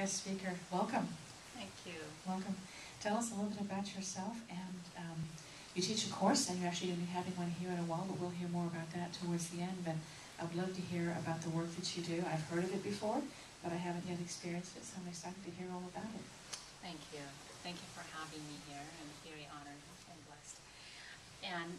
guest speaker. Welcome. Thank you. Welcome. Tell us a little bit about yourself, and you teach a course, and you're actually going to be having one here in a while, but we'll hear more about that towards the end. But I'd love to hear about the work that you do. I've heard of it before, but I haven't yet experienced it, so I'm excited to hear all about it. Thank you. Thank you for having me here. I'm very honored and blessed. And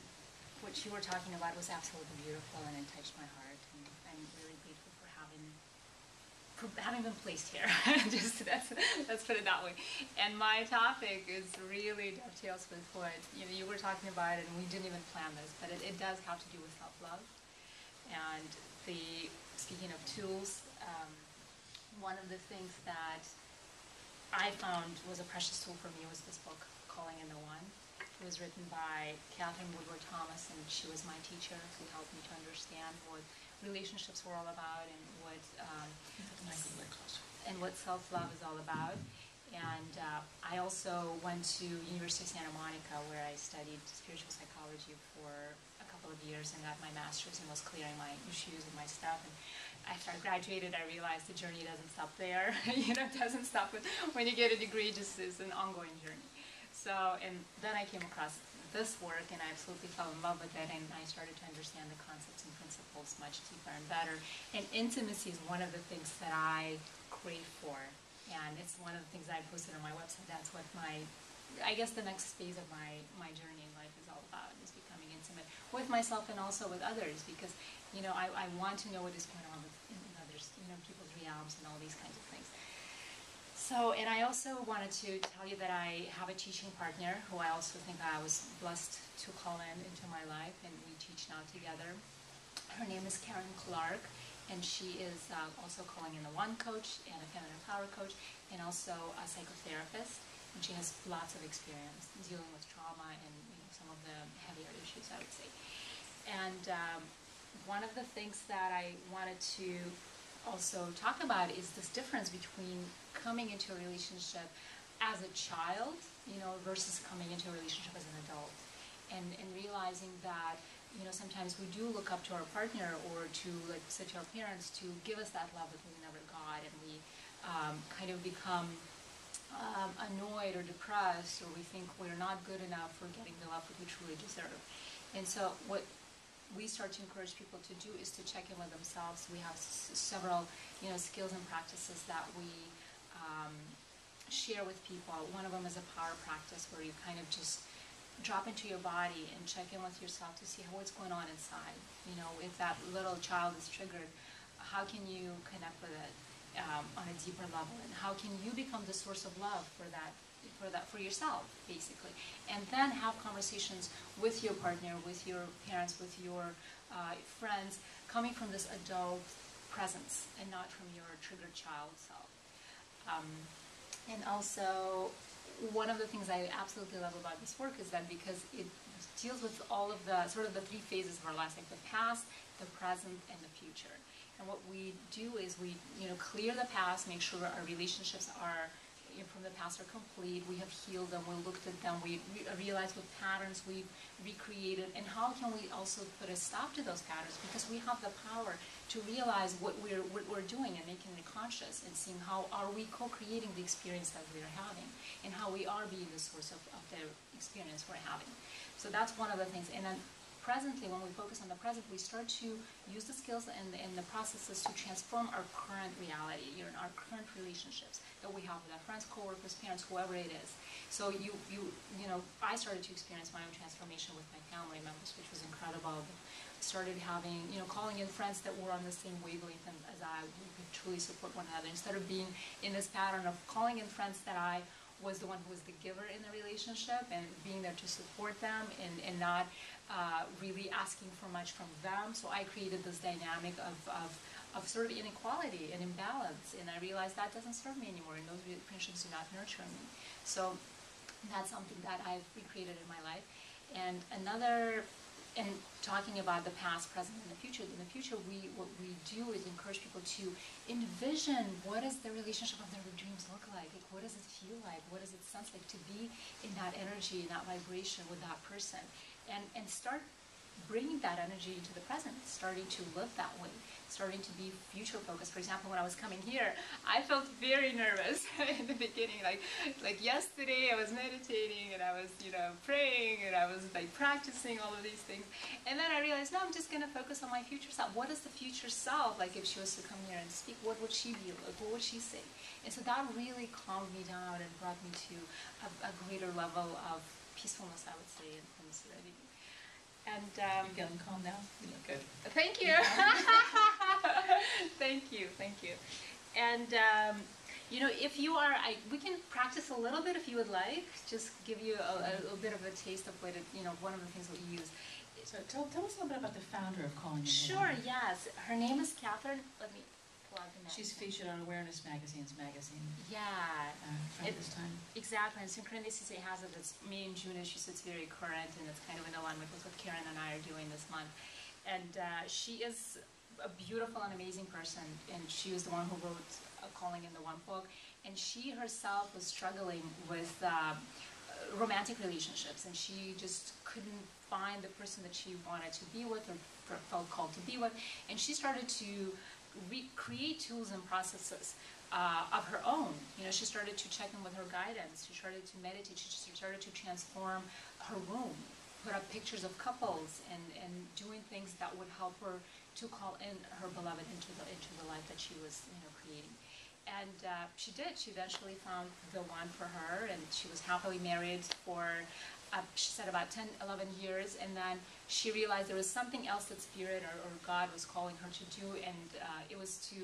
what you were talking about was absolutely beautiful, and it touched my heart, and I'm really grateful for having been placed here. Let's put it that way. And my topic is really dovetails with what you were talking about, and we didn't even plan this, but it does have to do with self-love. And speaking of tools, one of the things that I found was a precious tool for me was this book, Calling in the One. It was written by Catherine Woodward Thomas, and she was my teacher who helped me to understand what relationships were all about and what self-love is all about. And I also went to University of Santa Monica, where I studied spiritual psychology for a couple of years and got my master's and was clearing my issues and my stuff. And after I graduated, I realized the journey doesn't stop there. It doesn't stop when you get a degree. Just is an ongoing journey. So, and then I came across this work, and I absolutely fell in love with it, and I started to understand the concepts and principles much deeper and better. And intimacy is one of the things that I crave for, and it's one of the things I posted on my website. That's what I guess the next phase of my journey in life is all about, is becoming intimate with myself and also with others, because, I want to know what is going on in others, people's realms and all these kinds of things. So, and I also wanted to tell you that I have a teaching partner who I also think I was blessed to call into my life, and we teach now together. Her name is Gayane Kulikyan, and she is also Calling in the One coach and a feminine power coach, and also a psychotherapist. And she has lots of experience dealing with trauma and some of the heavier issues, I would say. And one of the things that I wanted to also talk about is this difference between coming into a relationship as a child, versus coming into a relationship as an adult, and realizing that sometimes we do look up to our partner or to, like, say, to our parents to give us that love that we never got, and we kind of become annoyed or depressed, or we think we're not good enough for getting the love that we truly deserve. And so what we start to encourage people to do is to check in with themselves. We have several, skills and practices that we share with people. One of them is a power practice, where you kind of just drop into your body and check in with yourself to see what's going on inside. If that little child is triggered, how can you connect with it on a deeper level, and how can you become the source of love for yourself, basically, and then have conversations with your partner, with your parents, with your friends, coming from this adult presence and not from your triggered child self. And also, one of the things I absolutely love about this work is that because it deals with all of the sort of the three phases of our lives, like the past, the present, and the future. And what we do is we, clear the past, make sure our relationships are from the past are complete. We have healed them. We looked at them. We realized what patterns we've recreated, and how can we also put a stop to those patterns, because we have the power to realize what we're doing and making it conscious, and seeing how are we co-creating the experience that we're having, and how we are being the source of the experience we're having. So that's one of the things. And then presently, when we focus on the present, we start to use the skills and the processes to transform our current reality, our current relationships that we have with our friends, coworkers, parents, whoever it is. So I started to experience my own transformation with my family members, which was incredible. Started having, calling in friends that were on the same wavelength as I, we could truly support one another, instead of being in this pattern of calling in friends that I was the one who was the giver in the relationship, and being there to support them, and not really asking for much from them. So I created this dynamic of sort of inequality and imbalance, and I realized that doesn't serve me anymore, and those friendships do not nurture me. So that's something that I've recreated in my life. And talking about the past, present, and the future. In the future, what we do is encourage people to envision what does the relationship of their dreams look like. Like, what does it feel like? What does it sense like to be in that energy, in that vibration with that person? And start bringing that energy into the present, starting to live that way, starting to be future focused. For example, when I was coming here, I felt very nervous in the beginning. Like yesterday, I was meditating and I was, praying and I was like practicing all of these things. And then I realized, no, I'm just going to focus on my future self. What is the future self? Like if she was to come here and speak, what would she be like? What would she say? And so that really calmed me down and brought me to a greater level of peacefulness, I would say, and serenity. And you're getting calm now. You look good. Thank you. Thank you. And if you are, we can practice a little bit if you would like. Just give you a bit of a taste of what one of the things that we use. So tell us a little bit about the founder of Calling in the Sure. One. Yes. Her name is Catherine. Let me. She's featured on Awareness Magazine's magazine. Yeah. At this time. Exactly. And Synchronicity has it. It's May and June issues. It's very current, and it's kind of in alignment with what Karen and I are doing this month. And she is a beautiful and amazing person, and she was the one who wrote Calling in the One book. And she herself was struggling with romantic relationships, and she just couldn't find the person that she wanted to be with or felt called to be with. And she started to create tools and processes of her own. She started to check in with her guidance. She started to meditate. She started to transform her room, put up pictures of couples, and doing things that would help her to call in her beloved into the life that she was creating. And she did. She eventually found the one for her, and she was happily married for she said about 10, 11 years, and then she realized there was something else that Spirit or God was calling her to do, and it was to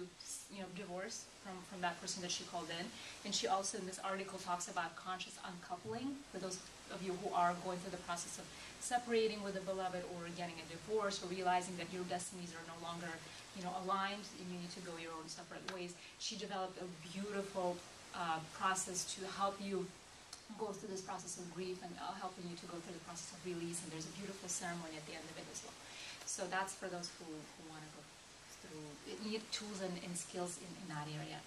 divorce from that person that she called in. And she also, in this article, talks about conscious uncoupling, for those of you who are going through the process of separating with a beloved or getting a divorce or realizing that your destinies are no longer aligned and you need to go your own separate ways. She developed a beautiful process to help you go through this process of grief and helping you to go through the process of release, and there's a beautiful ceremony at the end of it as well. So that's for those who want to go through, need tools and skills in that area.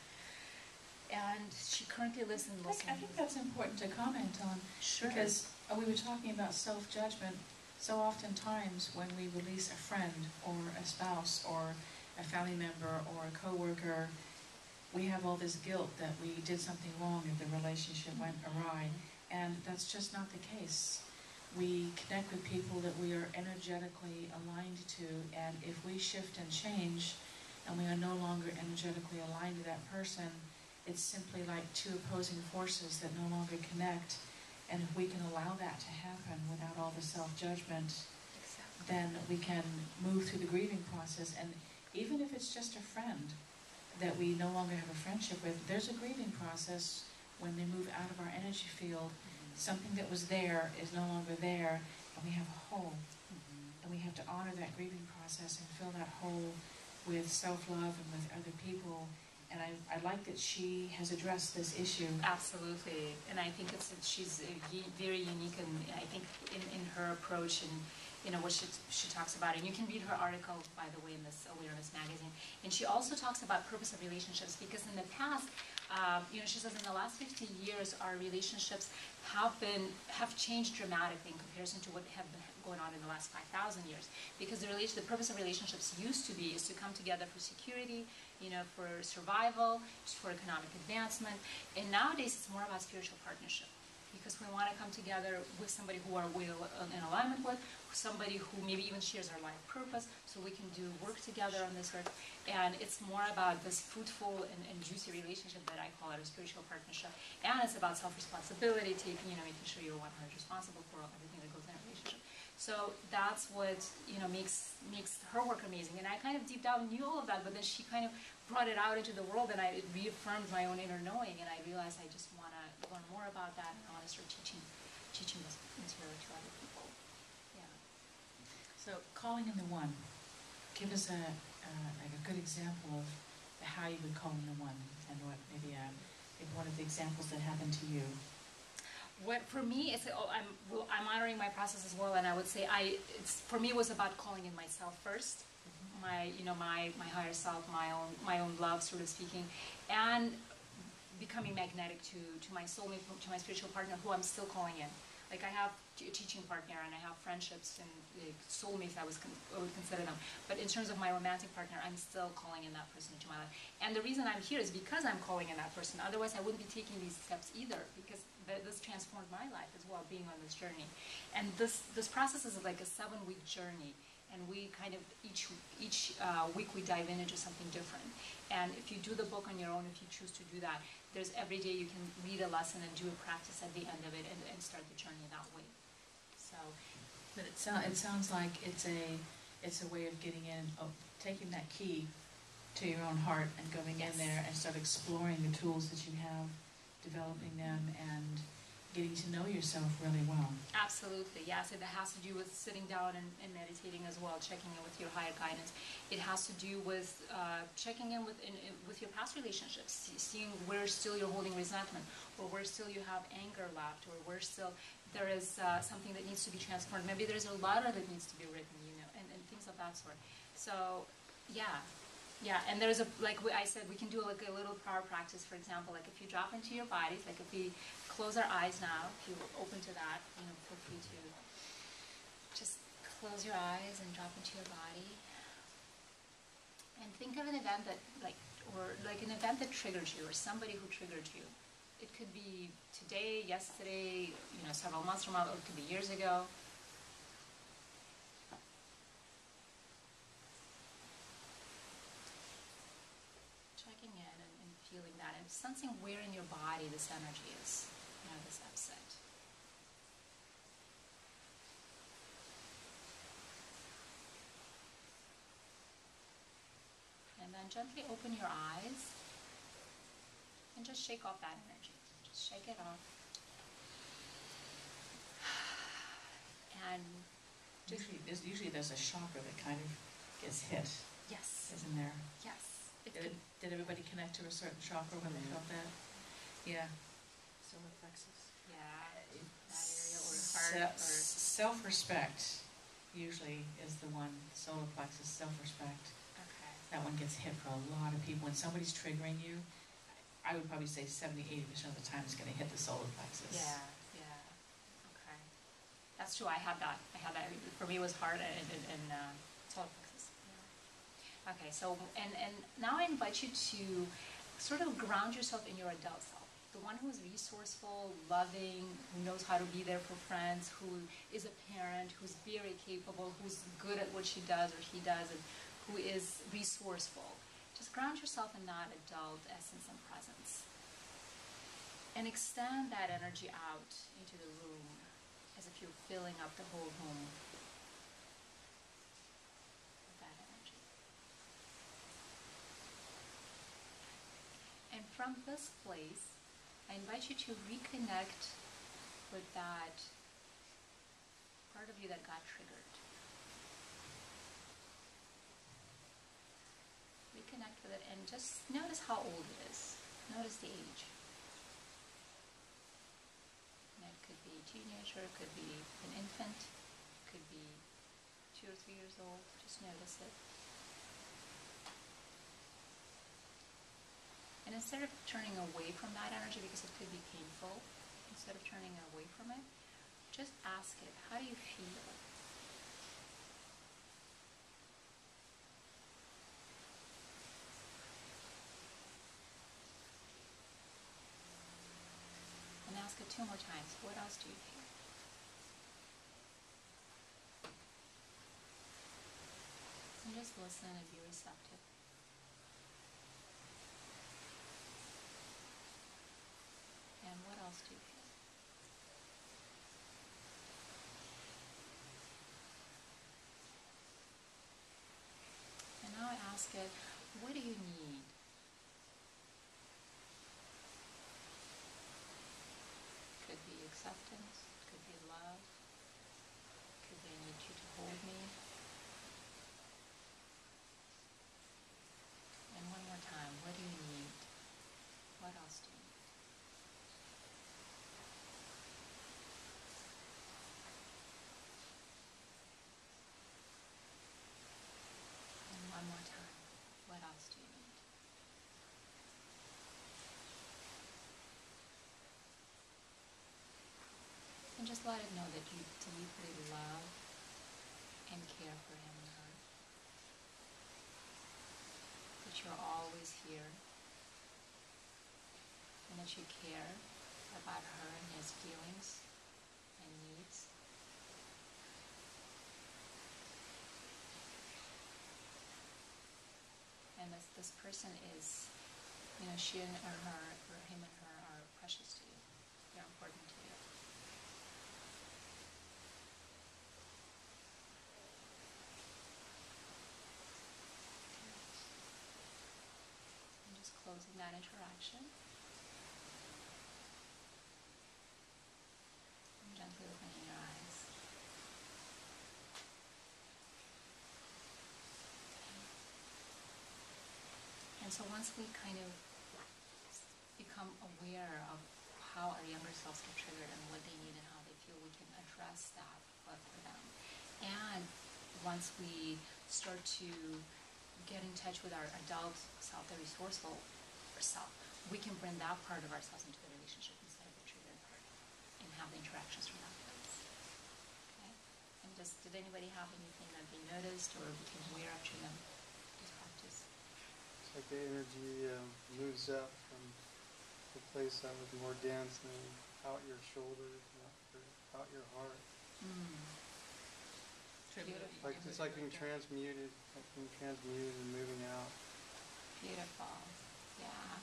And she currently lives in Los Angeles. I think that's important to comment on. Sure. Because we were talking about self-judgment. So oftentimes when we release a friend or a spouse or a family member or a coworker, we have all this guilt that we did something wrong if the relationship went awry. And that's just not the case. We connect with people that we are energetically aligned to, and if we shift and change, and we are no longer energetically aligned to that person, it's simply like two opposing forces that no longer connect. And if we can allow that to happen without all the self-judgment, then we can move through the grieving process. And even if it's just a friend that we no longer have a friendship with, there's a grieving process when they move out of our energy field. Something that was there is no longer there, and we have a hole. And we have to honor that grieving process and fill that hole with self-love and with other people. And I like that she has addressed this issue. Absolutely. And I think she's very unique, and I think in her approach and what she talks about. And you can read her article, by the way, in this Awareness magazine. And she also talks about purpose of relationships, because in the past, she says in the last 50 years, our relationships have changed dramatically in comparison to what have been going on in the last 5,000 years. Because the purpose of relationships used to be is to come together for security, for survival, for economic advancement. And nowadays, it's more about spiritual partnership, because we want to come together with somebody who we're in alignment with, somebody who maybe even shares our life purpose, so we can do work together on this earth. And it's more about this fruitful and juicy relationship that I call it a spiritual partnership. And it's about self-responsibility, making sure you're 100% responsible for everything that goes in a relationship. So that's what makes her work amazing. And I kind of deep down knew all of that, but then she kind of brought it out into the world, and it reaffirmed my own inner knowing. And I realized I just want to learn more about that, and I want to start teaching this material to other people. Yeah. So calling in the one. Give us a good example of how you would call in the one, and what maybe one of the examples that happened to you. What for me is, I'm honoring my process as well, and I would say for me it was about calling in myself first, my higher self, my own love, sort of speaking, and becoming magnetic to my soulmate, to my spiritual partner, who I'm still calling in. Like I have a teaching partner and I have friendships and soulmates, I would consider them. But in terms of my romantic partner, I'm still calling in that person into my life. And the reason I'm here is because I'm calling in that person. Otherwise, I wouldn't be taking these steps either, because this transformed my life as well, being on this journey. And this process is like a 7-week journey. And we kind of, each week we dive into something different. And if you do the book on your own, if you choose to do that, there's every day you can read a lesson and do a practice at the end of it and start the journey that way. So, but it sounds like it's a way of getting in, of taking that key to your own heart and going in there and start exploring the tools that you have, developing them, and getting to know yourself really well. Absolutely, yes. It has to do with sitting down and meditating as well, checking in with your higher guidance. It has to do with checking in with your past relationships, seeing where still you're holding resentment, or where still you have anger left, or where still there is something that needs to be transformed. Maybe there's a letter that needs to be written, and things of that sort. So, yeah. Yeah, and there's like I said, we can do like a little power practice, for example, like if you drop into your bodies, like if we close our eyes now, if you're open to that, feel free to just close your eyes and drop into your body. And think of an event that, an event that triggered you, or somebody who triggered you. It could be today, yesterday, several months from now, or it could be years ago. Checking in and feeling that, and sensing where in your body this energy is, this upset. And then gently open your eyes and just shake off that energy. Just shake it off. And usually there's a chakra that kind of gets hit. Yes. Isn't there? Yes. Did everybody connect to a certain chakra when they felt that? Yeah. Solar plexus. Yeah. That area, or heart. Self-respect usually is the one. Solar plexus, self-respect. Okay. That one gets hit for a lot of people. When somebody's triggering you, I would probably say 70-80% of the time it's going to hit the solar plexus. Yeah. Okay. That's true. I had that. For me, it was hard and solar plexus. Yeah. Okay. So and now I invite you to sort of ground yourself in your adult self. The one who is resourceful, loving, who knows how to be there for friends, who is a parent, who's very capable, who's good at what she does or he does, and who is resourceful. Just ground yourself in that adult essence and presence. And extend that energy out into the room as if you're filling up the whole room with that energy. And from this place, I invite you to reconnect with that part of you that got triggered. Reconnect with it and just notice how old it is. Notice the age. And it could be a teenager, it could be an infant, it could be 2 or 3 years old. Just notice it. And instead of turning away from that energy, because it could be painful, instead of turning away from it, just ask it, how do you feel? And ask it 2 more times, what else do you feel? And just listen and be receptive. And what else do you feel? And now I ask it, what do you need? Could be acceptance, could be love, could be I need you to hold me. And one more time, what do you need? What else do you need? just let it know that you deeply love and care for him and her. That you're always here. And that you care about her and his feelings and needs. And this person is, she and her, or him and her are precious to you. They're important to you. I'm just closing that interaction. And gently opening your eyes. And so once we kind of become aware of how our younger selves get triggered and what they need and how they feel, we can address that for them. And once we start to get in touch with our adult self, the resourceful self, we can bring that part of ourselves into the relationship instead of the triggered part and have the interactions from that place. Okay? And did anybody have anything that they noticed or became aware of during this practice? It's like the energy moves up from the place that was more dense and then out your shoulders, out your heart. It's like being transmuted, and moving out. Beautiful. Yeah.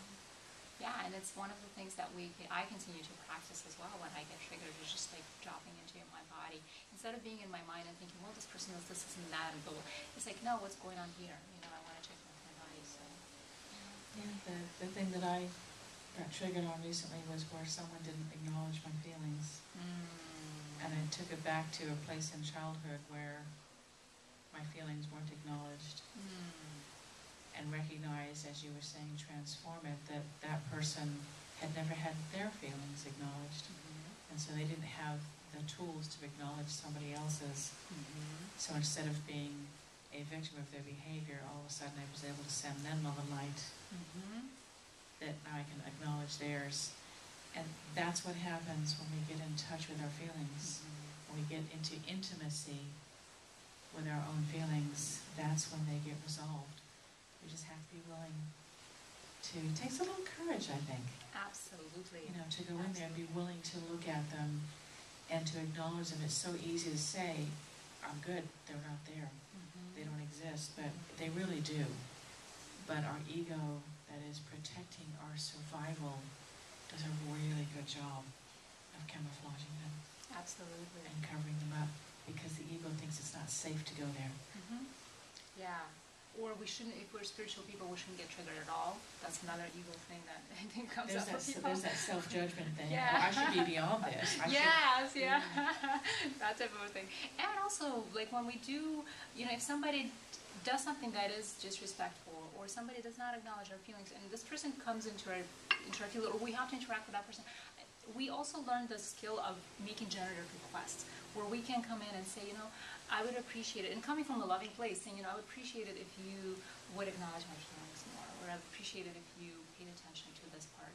Yeah, and it's one of the things that I continue to practice as well when I get triggered, is just like dropping into my body. Instead of being in my mind and thinking, well, this person does this and that, and blah, blah. It's like, no, what's going on here? I want to check with my body, so. Yeah, the thing that I got triggered on recently was where someone didn't acknowledge my feelings. And I took it back to a place in childhood where my feelings weren't acknowledged. And recognized, as you were saying, transform it, that that person had never had their feelings acknowledged. And so they didn't have the tools to acknowledge somebody else's. So instead of being a victim of their behavior, all of a sudden I was able to send them love and light. That now I can acknowledge theirs. And that's what happens when we get in touch with our feelings. When we get into intimacy with our own feelings, that's when they get resolved. We just have to be willing to, it takes a little courage, I think. Absolutely. To go in there and be willing to look at them and to acknowledge them. It's so easy to say, I'm good, they're not there. They don't exist, but they really do. But our ego that is protecting our survival does a really good job of camouflaging them. Absolutely. And covering them up, because the ego thinks it's not safe to go there. Yeah. Or we shouldn't, if we're spiritual people, we shouldn't get triggered at all. That's another ego thing that I think comes up with people. There's that self-judgment thing. Yeah. Oh, I should be beyond this. That type of thing. And also, like when we do, if somebody does something that is disrespectful, or somebody does not acknowledge our feelings, and this person comes into our field, or we have to interact with that person, we also learn the skill of making generative requests, where we can come in and say, I would appreciate it, and coming from a loving place, saying, I would appreciate it if you would acknowledge my feelings more, or I'd appreciate it if you paid attention to this part,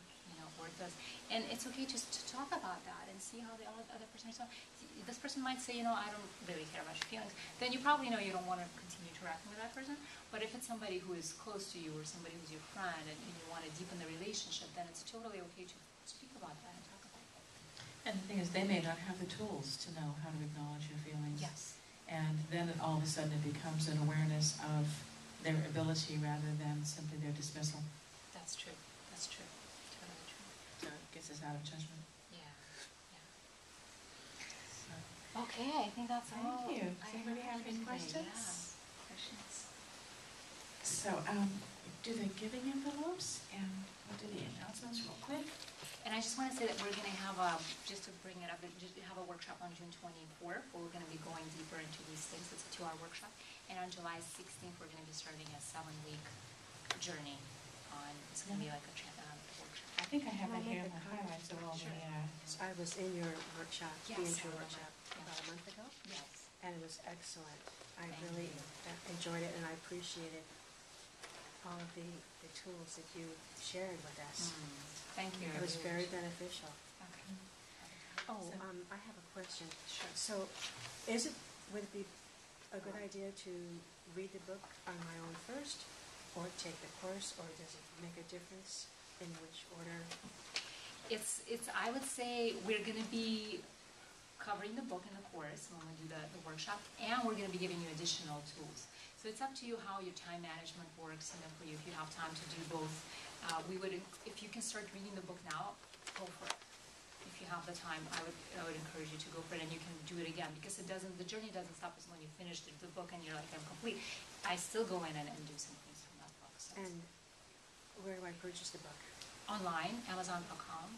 or it does. And it's okay just to talk about that and see how the other person responds. This person might say, I don't really care about your feelings. Then you probably know you don't want to continue interacting with that person. But if it's somebody who is close to you, or somebody who's your friend, and you want to deepen the relationship, then it's totally okay to speak about that and talk about that. And the thing is, they may not have the tools to know how to acknowledge your feelings. Yes. And then all of a sudden it becomes an awareness of their ability rather than simply their dismissal. That's true. That's true. Totally true. So it gets us out of judgment. Yeah. So, Okay, I think that's all. thank you. Does anybody have any questions? Yeah. Questions? So, do the giving envelopes, and we'll do the announcements real quick. And I just want to say that we're going to have just to bring it up, just have a workshop on June 24th, where we're going to be going deeper into these things. It's a 2-hour workshop. And on July 16th, we're going to be starting a 7-week journey on, it's going to be like a workshop. I think I have it here in my highlights of all the, I was in your workshop, the Yes, intro I love workshop, it. about a month ago, Yes. and it was excellent. I Thank really you. enjoyed it, and I appreciated all of the tools that you shared with us. Thank you. It was very beneficial. Okay. Oh, So- I have a question. Sure. So, would it be a good idea to read the book on my own first, or take the course, or does it make a difference in which order? I would say we're gonna be covering the book in the course when we do the workshop, and we're gonna be giving you additional tools. So it's up to you how your time management works, for you, if you have time to do both. If you can start reading the book now, go for it. If you have the time, I would encourage you to go for it, and you can do it again, because the journey doesn't stop us when you finish the book and you're like, I'm complete. I still go in and do some things from that book. So And where do I purchase the book? online, Amazon.com.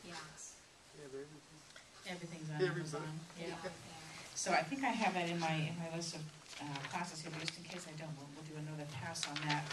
Yes. Yeah, but everything. Everything's on Everybody. Amazon. Yeah. Yeah. So I think I have that in my list of classes here, but just in case I don't, we'll do another pass on that.